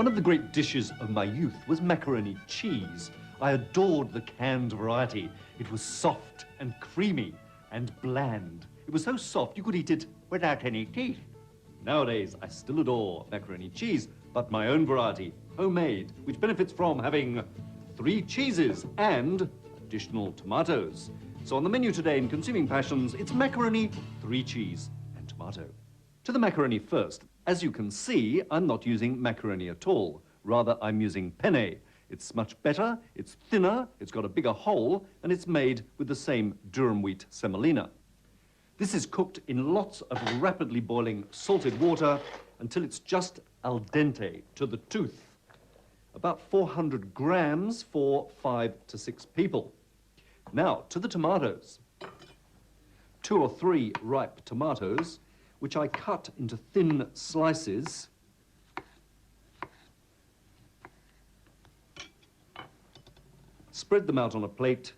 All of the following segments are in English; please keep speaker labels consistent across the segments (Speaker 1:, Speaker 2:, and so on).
Speaker 1: One of the great dishes of my youth was macaroni cheese. I adored the canned variety. It was soft and creamy and bland. It was so soft you could eat it without any teeth. Nowadays, I still adore macaroni cheese, but my own variety, homemade, which benefits from having 3 cheeses and additional tomatoes. So on the menu today in Consuming Passions, it's macaroni, 3 cheese and tomato. To the macaroni first. As you can see, I'm not using macaroni at all. Rather, I'm using penne. It's much better, it's thinner, it's got a bigger hole, and it's made with the same durum wheat semolina. This is cooked in lots of rapidly boiling salted water until it's just al dente, to the tooth. About 400 grams for 5 to 6 people. Now, to the tomatoes. 2 or 3 ripe tomatoes, which I cut into thin slices. Spread them out on a plate.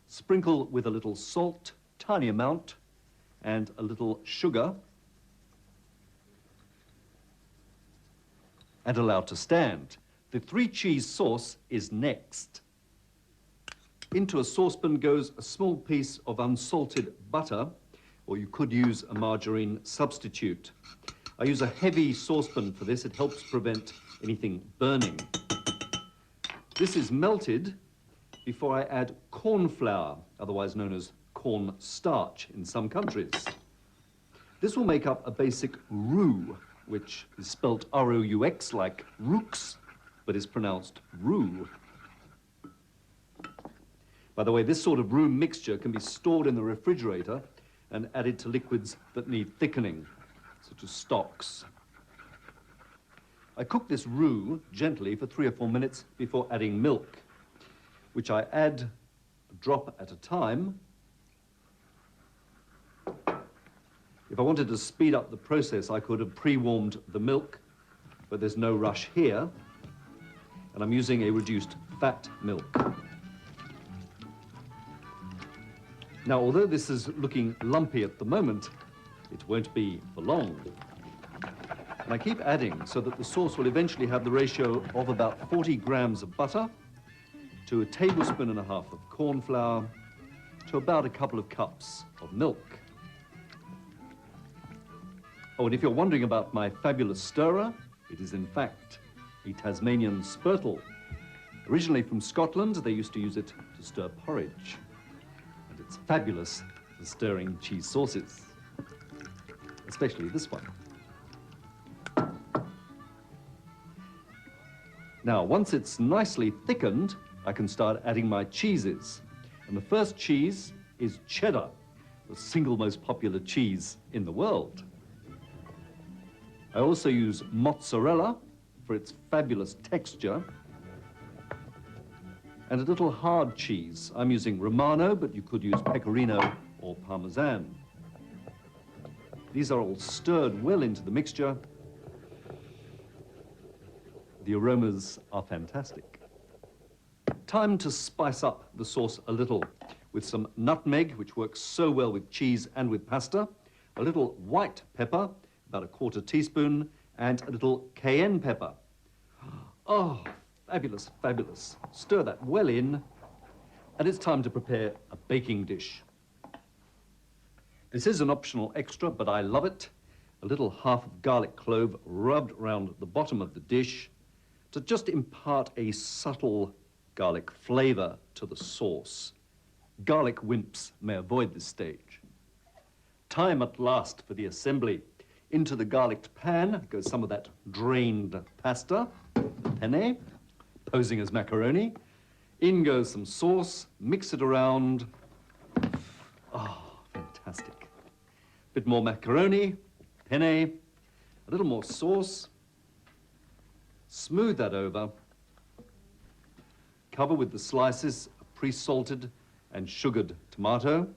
Speaker 1: Sprinkle with a little salt, tiny amount, and a little sugar. And allow to stand. The 3 cheese sauce is next. Into a saucepan goes a small piece of unsalted butter, or you could use a margarine substitute. I use a heavy saucepan for this. It helps prevent anything burning. This is melted before I add corn flour, otherwise known as corn starch in some countries. This will make up a basic roux, which is spelt R-O-U-X like roux, but is pronounced roux. By the way, this sort of roux mixture can be stored in the refrigerator and added to liquids that need thickening, such as stocks. I cook this roux gently for 3 or 4 minutes before adding milk, which I add a drop at a time. If I wanted to speed up the process, I could have pre-warmed the milk, but there's no rush here, and I'm using a reduced fat milk. Now, although this is looking lumpy at the moment, it won't be for long. And I keep adding so that the sauce will eventually have the ratio of about 40 grams of butter to a tablespoon and a half of corn flour to about a couple of cups of milk. Oh, and if you're wondering about my fabulous stirrer, it is in fact a Tasmanian spurtle. Originally from Scotland, they used to use it to stir porridge. It's fabulous for stirring cheese sauces, especially this one. Now, once it's nicely thickened, I can start adding my cheeses. And the first cheese is cheddar, the single most popular cheese in the world. I also use mozzarella for its fabulous texture. And a little hard cheese. I'm using Romano, but you could use Pecorino or Parmesan. These are all stirred well into the mixture. The aromas are fantastic. Time to spice up the sauce a little with some nutmeg, which works so well with cheese and with pasta, a little white pepper, about a 1/4 teaspoon, and a little cayenne pepper. Oh, fabulous, fabulous. Stir that well in, and it's time to prepare a baking dish. This is an optional extra, but I love it. A little half of garlic clove rubbed around the bottom of the dish to just impart a subtle garlic flavor to the sauce. Garlic wimps may avoid this stage. Time at last for the assembly. Into the garlicked pan goes some of that drained pasta, the penne, posing as macaroni. In goes some sauce, mix it around. Oh, fantastic. Bit more macaroni, penne, a little more sauce. Smooth that over. Cover with the slices of pre-salted and sugared tomato.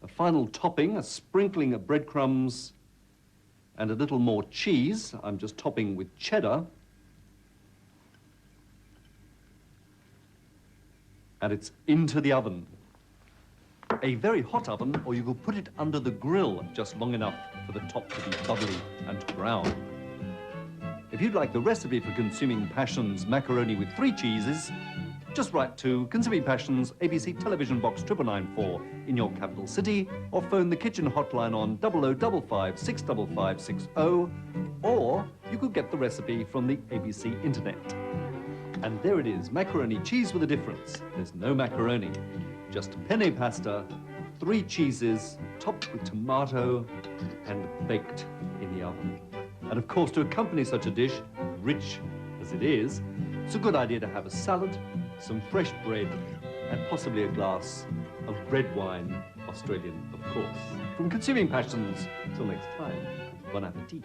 Speaker 1: A final topping, a sprinkling of breadcrumbs, and a little more cheese. I'm just topping with cheddar. And it's into the oven. a very hot oven, or you could put it under the grill just long enough for the top to be bubbly and brown. If you'd like the recipe for Consuming Passions macaroni with 3 cheeses, just write to Consuming Passions, ABC Television Box 9994 in your capital city, or phone the kitchen hotline on 0055 65560, or you could get the recipe from the ABC Internet. And there it is, macaroni cheese with a difference. There's no macaroni, just penne pasta, 3 cheeses, topped with tomato and baked in the oven. And of course, to accompany such a dish, rich as it is, it's a good idea to have a salad, some fresh bread, and possibly a glass of red wine, Australian, of course. From Consuming Passions, till next time, bon appetit.